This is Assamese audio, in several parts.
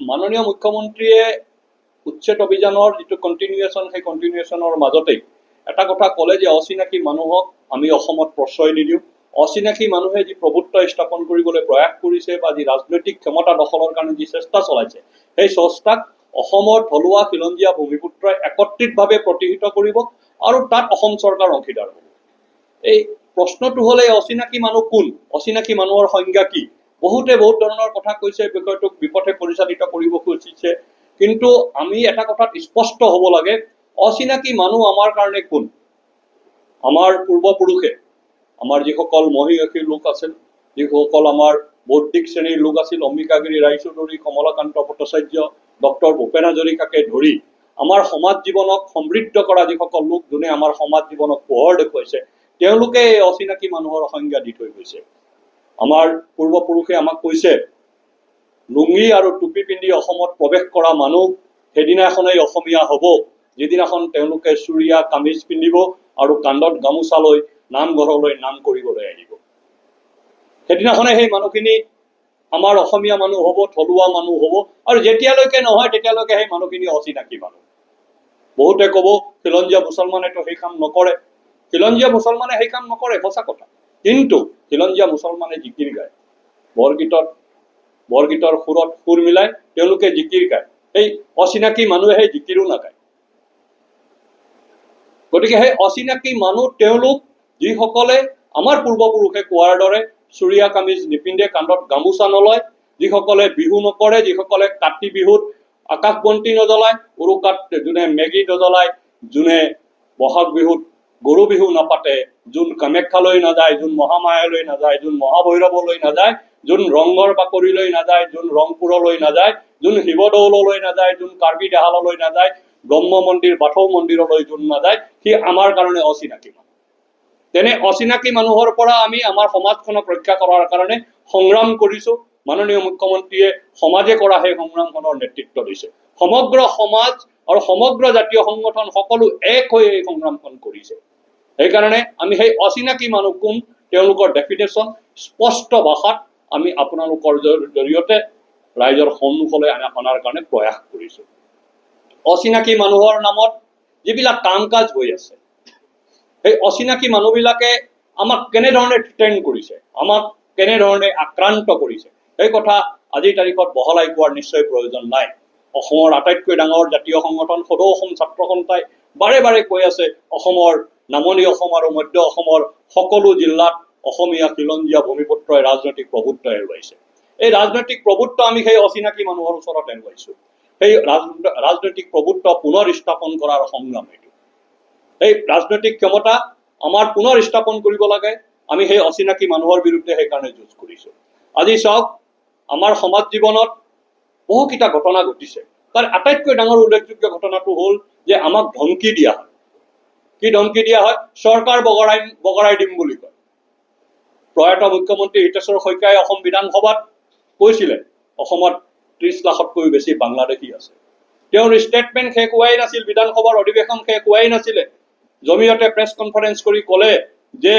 মাননীয় মুখ্যমন্ত্ৰীয়ে উচ্ছেদ অভিযানৰ যিটো কণ্টিনিউৱেশ্যন, সেই কণ্টিনিউৱেশ্যনৰ মাজতেই এটা কথা ক'লে যে অচিনাকি মানুহক আমি অসমত প্ৰশ্ৰয় নিদিওঁ। অচিনাকি মানুহে যি প্ৰভুত্ব স্থাপন কৰিবলৈ প্ৰয়াস কৰিছে বা যি ৰাজনৈতিক ক্ষমতা দখলৰ কাৰণে যি চেষ্টা চলাইছে, সেই চেষ্টাক অসমৰ থলুৱা খিলঞ্জীয়া ভূমিপুত্ৰই একত্ৰিতভাৱে প্ৰতিহত কৰিব আৰু তাত অসম চৰকাৰ অংশীদাৰ হ'ব। এই প্ৰশ্নটো হ'লে অচিনাকি মানুহ কোন, অচিনাকি মানুহৰ সংজ্ঞা কি? বহুতে বহুত ধৰণৰ কথা কৈছে, বিষয়টোক বিপথে পৰিচালিত কৰিব খুজিছে। কিন্তু আমি এটা কথাত স্পষ্ট হ'ব লাগে, অচিনাকি মানুহ আমাৰ কাৰণে কোন? আমাৰ পূৰ্বপুৰুষে, আমাৰ যিসকল মহিয়সী লোক আছিল, যিসকল আমাৰ বৌদ্ধিক শ্ৰেণীৰ লোক আছিল, অম্বিকাগিৰি ৰায়চৌধুৰী, কমলাকান্ত ভট্টাচাৰ্য, ডক্টৰ ভূপেন হাজৰিকাকে ধৰি আমাৰ সমাজ জীৱনক সমৃদ্ধ কৰা যিসকল লোক, যোনে আমাৰ সমাজ জীৱনক পোহৰ দেখুৱাইছে, তেওঁলোকে এই অচিনাকি মানুহৰ সংজ্ঞা দি থৈ গৈছে। আমাৰ পূৰ্বপুৰুষে আমাক কৈছে, লুঙি আৰু টুপি পিন্ধি অসমত প্ৰৱেশ কৰা মানুহ সেইদিনাখনেই অসমীয়া হ'ব, যিদিনাখন তেওঁলোকে চুৰিয়া কামিজ পিন্ধিব আৰু কান্ধত গামোচা লৈ নামঘৰলৈ নাম কৰিবলৈ আহিব। সেইদিনাখনে সেই মানুহখিনি আমাৰ অসমীয়া মানুহ হ'ব, থলুৱা মানুহ হ'ব। আৰু যেতিয়ালৈকে নহয় তেতিয়ালৈকে সেই মানুহখিনি অচিনাকি মানুহ। বহুতে ক'ব খিলঞ্জীয়া মুছলমানেতো সেই কাম নকৰে। খিলঞ্জীয়া মুছলমানে সেই কাম নকৰে, সঁচা কথা। কিন্তু খিলঞ্জীয়া মুছলমানে জিকিৰ গায়, বৰগীতৰ সুৰত সুৰ মিলাই তেওঁলোকে জিকিৰ গায়। সেই অচিনাকি মানুহে সেই জিকিৰো নাগায়। গতিকে সেই অচিনাকি মানুহ তেওঁলোক, যিসকলে আমাৰ পূৰ্বপুৰুষে কোৱাৰ দৰে চুৰিয়া কামিজ নিপিন্ধে, কান্ধত গামোচা নলয়, যিসকলে বিহু নকৰে, যিসকলে কাতি বিহুত আকাশ বন্তি নজ্বলায়, উৰুকাত যোনে মেগী নজ্বলায়, যোনে বহাগ বিহুত গৰু বিহু নাপাতে, যোন কামাখ্যালৈ নাযায়, যোন মহামায়ালৈ নাযায়, যোন মহাভৈৰৱলৈ নাযায়, যোন ৰংঘৰ বাকৰিলৈ নাযায়, যোন ৰংপুৰলৈ নাযায়, যোন শিৱদৌললৈ নাযায়, যোন কাৰ্বি দেহাললৈ নাযায়, ব্ৰহ্ম মন্দিৰ বাথৌ মন্দিৰলৈ যোন নাযায়, সি আমাৰ কাৰণে অচিনাকি মানুহ। তেনে অচিনাকি মানুহৰ পৰা আমি আমাৰ সমাজখনক ৰক্ষা কৰাৰ কাৰণে সংগ্ৰাম কৰিছো। মাননীয় মুখ্যমন্ত্ৰীয়ে সমাজে কৰা সেই সংগ্ৰামখনৰ নেতৃত্ব দিছে। সমগ্ৰ সমাজ আৰু সমগ্ৰ জাতীয় সংগঠন সকলো এক হৈ এই সংগ্ৰামখন কৰিছে। সেইকাৰণে আমি সেই অচিনাকি মানুহ কোন, তেওঁলোকৰ ডেফিনেশ্যন স্পষ্ট ভাষাত আমি আপোনালোকৰ জৰিয়তে ৰাইজৰ সন্মুখলৈ অনাৰ কাৰণে প্ৰয়াস কৰিছো। অচিনাকি মানুহৰ নামত যিবিলাক কাম কাজ হৈ আছে, সেই অচিনাকি মানুহবিলাকে আমাক কেনেধৰণে থ্ৰেটেন কৰিছে, আমাক কেনেধৰণে আক্ৰান্ত কৰিছে, সেই কথা আজিৰ তাৰিখত বহলাই কোৱাৰ নিশ্চয় প্ৰয়োজন নাই। অসমৰ আটাইতকৈ ডাঙৰ জাতীয় সংগঠন সদৌ অসম ছাত্ৰ সন্থাই বাৰে বাৰে কৈ আছে, অসমৰ নামনি অসম আৰু মধ্য অসমৰ সকলো জিলাত অসমীয়া খিলঞ্জীয়া ভূমিপুত্ৰই ৰাজনৈতিক প্ৰভুত্ব হেৰুৱাইছে। এই ৰাজনৈতিক প্ৰভুত্ব আমি সেই অচিনাকি মানুহৰ ওচৰত হেৰুৱাইছো। সেই ৰাজনৈতিক প্ৰভুত্ব পুনৰ স্থাপন কৰাৰ সংগ্ৰাম এইটো। এই ৰাজনৈতিক ক্ষমতা আমাৰ পুনৰ স্থাপন কৰিব লাগে। আমি সেই অচিনাকি মানুহৰ বিৰুদ্ধে সেইকাৰণে যুঁজ কৰিছো। আজি চাওক, আমাৰ সমাজ জীৱনত বহুকেইটা ঘটনা ঘটিছে। তাৰ আটাইতকৈ ডাঙৰ উল্লেখযোগ্য ঘটনাটো হ'ল যে আমাক ধমকি দিয়া হয়। কি ধমকি দিয়া হয়? চৰকাৰ বগৰাই দিম বুলি কয়। প্ৰয়াত মুখ্যমন্ত্ৰী হিতেশ্বৰ শইকীয়াই অসম বিধানসভাত কৈছিলে, অসমত 30 লাখতকৈও বেছি বাংলাদেশী আছে। তেওঁৰ ষ্টেটমেণ্ট শেষ হোৱাই নাছিল, বিধানসভাৰ অধিৱেশন শেষ হোৱাই নাছিলে, জমিয়তে প্ৰেছ কনফাৰেন্স কৰি ক'লে যে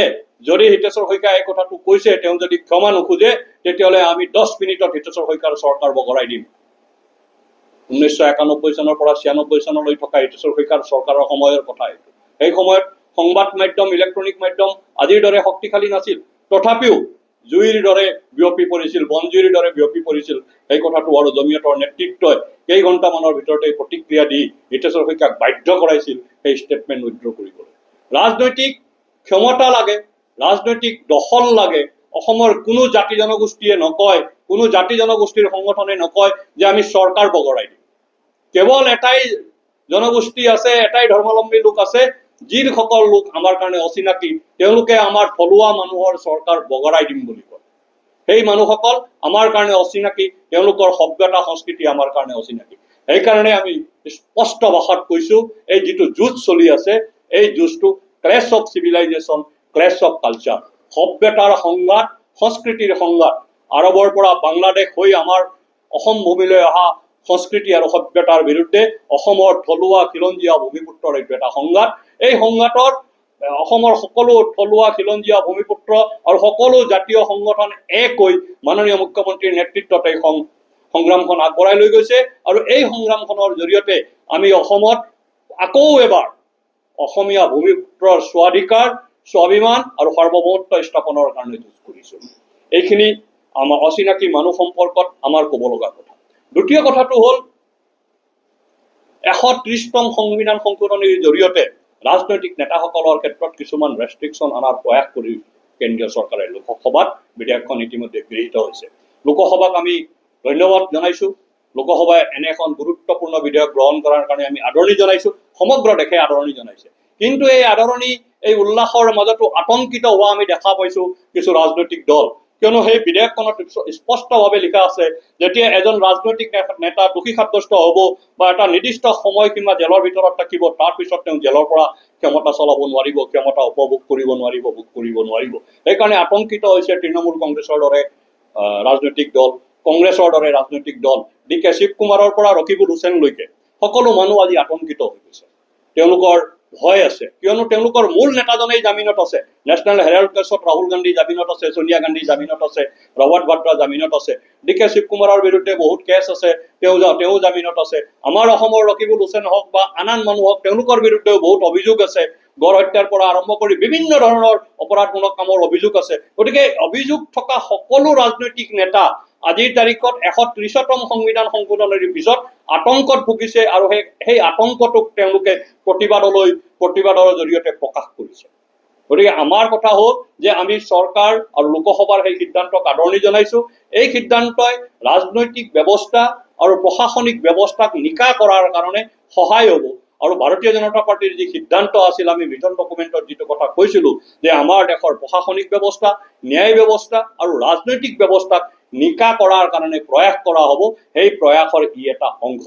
যদি হিতেশ্বৰ শইকীয়াই এই কথাটো কৈছে, তেওঁ যদি ক্ষমা নোখোজে, তেতিয়াহ'লে আমি 10 মিনিটত হিতেশ্বৰ শইকীয়াৰ চৰকাৰ বগৰাই দিম। 1991 চনৰ পৰা 96 চনলৈ থকা হিতেশ্বৰ শইকীয়াৰ চৰকাৰৰ সময়ৰ কথা এইটো। সেই সময়ত সংবাদ মাধ্যম, ইলেক্ট্ৰনিক মাধ্যম আজিৰ দৰে শক্তিশালী নাছিল। তথাপিও জুইৰ দৰে বিয়পি পৰিছিল, বনজুইৰ দৰে বিয়পি পৰিছিল সেই কথাটো। আৰু জমিয়তৰ নেতৃত্বই কেইঘণ্টামানৰ ভিতৰতে প্ৰতিক্ৰিয়া দি হিতেশ্বৰ শইকীয়াক বাধ্য কৰাইছিল সেই ষ্টেটমেণ্ট উইথড্ৰ কৰিবলৈ। ৰাজনৈতিক ক্ষমতা লাগে, ৰাজনৈতিক দখল লাগে। অসমৰ কোনো জাতি জনগোষ্ঠীয়ে নকয়, কোনো জাতি জনগোষ্ঠীৰ সংগঠনে নকয় যে আমি চৰকাৰ বগৰাই দিম। কেৱল এটাই জনগোষ্ঠী আছে, এটাই ধৰ্মাৱলম্বী লোক আছে, যিসকল লোক আমাৰ কাৰণে অচিনাকি, তেওঁলোকে আমাৰ থলুৱা মানুহৰ চৰকাৰ বগৰাই দিম বুলি কয়। সেই মানুহসকল আমাৰ কাৰণে অচিনাকি, তেওঁলোকৰ সভ্যতা সংস্কৃতি আমাৰ কাৰণে অচিনাকি। সেইকাৰণে আমি স্পষ্ট ভাষাত কৈছো, এই যিটো যুঁজ চলি আছে, এই যুঁজটো ক্লেশ অফ চিভিলাইজেশ্যন, ক্লেশ অফ কালচাৰ, সভ্যতাৰ সংঘাত, সংস্কৃতিৰ সংঘাত। আৰৱৰ পৰা বাংলাদেশ হৈ আমাৰ অসম ভূমিলৈ অহা সংস্কৃতি আৰু সভ্যতাৰ বিৰুদ্ধে অসমৰ থলুৱা খিলঞ্জীয়া ভূমিপুত্ৰৰ এইটো এটা সংঘাত। এই সংঘাতত অসমৰ সকলো থলুৱা খিলঞ্জীয়া ভূমিপুত্ৰ আৰু সকলো জাতীয় সংগঠন এক হৈ মাননীয় মুখ্যমন্ত্ৰীৰ নেতৃত্বত এই সংগ্ৰামখন আগবঢ়াই লৈ গৈছে আৰু এই সংগ্ৰামখনৰ জৰিয়তে আমি অসমত আকৌ এবাৰ অসমীয়া ভূমিপুত্ৰৰ স্বাধিকাৰ স্বাভিমান আৰু সাৰ্বভৌমত্ব স্থাপনৰ কাৰণে যুঁজ কৰিছোঁ। এইখিনি আমাৰ অচিনাকি মানুহ সম্পৰ্কত আমাৰ ক'ব লগা কথা। দ্বিতীয় কথাটো হ'ল 130তম সংবিধান সংশোধনীৰ জৰিয়তে ৰাজনৈতিক নেতাসকলৰ ক্ষেত্ৰত কিছুমান ৰেষ্ট্ৰিকশ্যন অনাৰ প্ৰয়াস কৰি কেন্দ্ৰীয় চৰকাৰে লোকসভাত বিধেয়কখন ইতিমধ্যে গৃহীত হৈছে। লোকসভাক আমি ধন্যবাদ জনাইছোঁ। লোকসভাই এনে এখন গুৰুত্বপূৰ্ণ বিধেয়ক গ্ৰহণ কৰাৰ কাৰণে আমি আদৰণি জনাইছোঁ। সমগ্ৰ দেশে আদৰণি জনাইছে। কিন্তু এই আদৰণি এই উল্লাসৰ মাজতো আতংকিত হোৱা আমি দেখা পাইছোঁ কিছু ৰাজনৈতিক দল। কিয়নো সেই বিধেয়কখনত স্পষ্টভাৱে লিখা আছে যেতিয়া এজন ৰাজনৈতিক নেতা দোষী সাব্যস্ত হ'ব বা এটা নিৰ্দিষ্ট সময়সীমা জেলৰ ভিতৰত থাকিব, তাৰপিছত তেওঁ জেলৰ পৰা ক্ষমতা চলাব নোৱাৰিব, ক্ষমতা উপভোগ কৰিব নোৱাৰিব, ভোগ কৰিব নোৱাৰিব। সেইকাৰণে আতংকিত হৈছে তৃণমূল কংগ্ৰেছৰ দৰে ৰাজনৈতিক দল, কংগ্ৰেছৰ দৰে ৰাজনৈতিক দল, DK শিৱকুমাৰৰ পৰা ৰকিবুল হুছেইনলৈকে সকলো মানুহ আজি আতংকিত হৈ গৈছে। তেওঁলোকৰ ভয় আছে, কিয়নো তেওঁলোকৰ মূল নেতাজনেই জামিনত আছে। নেশ্যনেল হেৰাল্ড কেছত ৰাহুল গান্ধী জামিনত আছে, সোনিয়া গান্ধী জামিনত আছে, ৰবাৰ্ট ভাদ্ৰা জামিনত আছে, DK শিৱকুমাৰৰ বিৰুদ্ধে বহুত কেছ আছে, তেওঁ জামিনত আছে। আমাৰ অসমৰ ৰকিবুল হুছেইন হওক বা আন মানুহ হওক, তেওঁলোকৰ বিৰুদ্ধেও বহুত অভিযোগ আছে। গড় হত্যাৰ পৰা আৰম্ভ কৰি বিভিন্ন ধৰণৰ অপৰাধমূলক কামৰ অভিযোগ আছে। গতিকে অভিযোগ থকা সকলো ৰাজনৈতিক নেতা আজিৰ তাৰিখত 130তম সংবিধান সংশোধনীৰ পিছত আতংকত ভুগিছে আৰু সেই আতংকটোক তেওঁলোকে প্ৰতিবাদৰ জৰিয়তে প্ৰকাশ কৰিছে। গতিকে আমাৰ কথা হ'ল যে আমি চৰকাৰ আৰু লোকসভাৰ সেই সিদ্ধান্তক আদৰণি জনাইছোঁ। এই সিদ্ধান্তই ৰাজনৈতিক ব্যৱস্থা আৰু প্ৰশাসনিক ব্যৱস্থাক নিকা কৰাৰ কাৰণে সহায় হ'ব। আৰু ভাৰতীয় জনতা পাৰ্টিৰ যি সিদ্ধান্ত আছিল, আমি ভিজন ডকুমেণ্টত যিটো কথা কৈছিলোঁ যে আমাৰ দেশৰ প্ৰশাসনিক ব্যৱস্থা, ন্যায় ব্যৱস্থা আৰু ৰাজনৈতিক ব্যৱস্থাক নিকা কৰাৰ কাৰণে প্ৰয়াস কৰা হ'ব, সেই প্ৰয়াসৰ ই এটা অংশ।